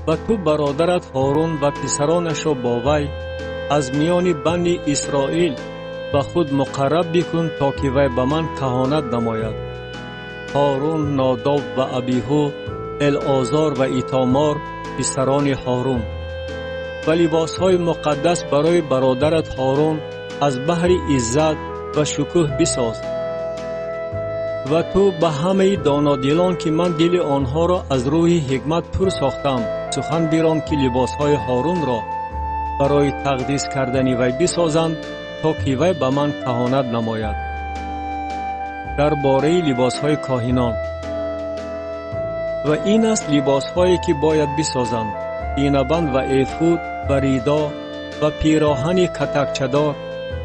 و تو برادرت هارون و پسرانش را با وی از میان بنی اسرائیل به خود مقرب بکن تا که وی به من کهانت نماید. هارون، ناداب و ابیهو، العازار و ایتامار پسران هارون. و لباسهای مقدس برای برادرت هارون از بهر عزت و شکوه بساز. و تو به همه دانادلان که من دل آنها را از روح حکمت پر ساختم سخن بیران که لباسهای هارون را برای تقدیس کردن وی بسازند تا که وی به من کهانت نماید. در باره لباسهای کاهنان. و این است لباسهایی که باید بسازند: بینبند و ایفود و ریدا و پیراهن کتکچه‌دار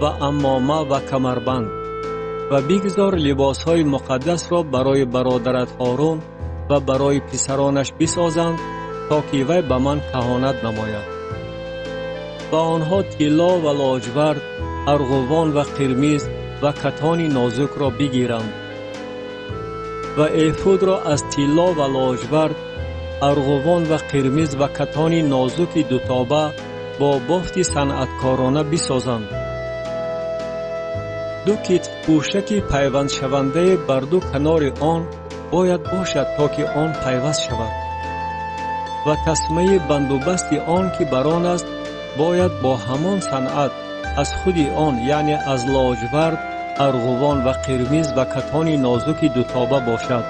و عمامه و کمربند. و بگذار لباسهای مقدس را برای برادرت هارون و برای پسرانش بسازند تا که وی به من کهانت نماید. و آنها طلا و لاجورد، ارغوان و قرمز و کتان نازک را بگیرند. و ایفود را از طلا و لاجورد، ارغوان و قرمز و کتان نازک دوتابه با بافت صنعتکارانه بسازند. دو کتف پوشک پیوند شونده بر دو کنار آن باید باشد تا که آن پیوست شود. و تسمه بندوبست آن که بر آن است باید با همان صنعت از خود آن، یعنی از لاجورد، ارغوان و قرمز و کتان نازک دوتابه باشد.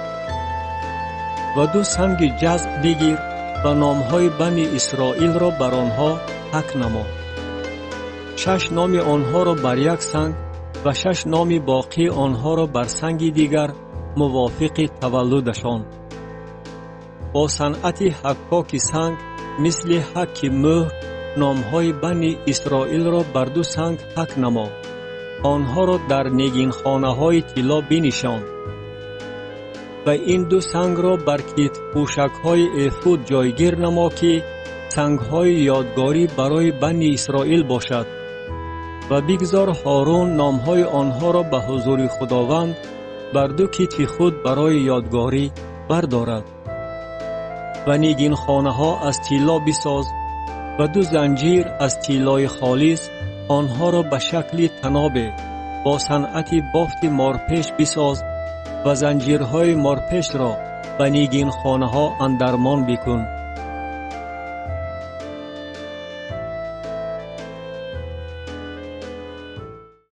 و دو سنگ جزع بگیر و نامهای بنی اسرائیل را بر آنها حک نما. 6 نام آنها را بر یک سنگ و 6 نام باقی آنها را بر سنگ دیگر موافق تولدشان. با صنعت حکاک سنگ مثل حک مهر نامهای بنی اسرائیل را بر دو سنگ حک نما. آنها را در نگین خانه های طلا بنشان. و این دو سنگ را بر کتف پوشک های ایفود جایگیر نما که سنگ های یادگاری برای بنی اسرائیل باشد. و بگذار هارون نامهای آنها را به حضور خداوند بر دو کتف خود برای یادگاری بردارد. و نگین خانه ها از طلا بساز و دو زنجیر از طلای خالص آنها را به شکل تنابه با صنعت بافت مارپیش بساز و زنجیرهای مارپیش را به نگین خانه ها اندرمان بکن.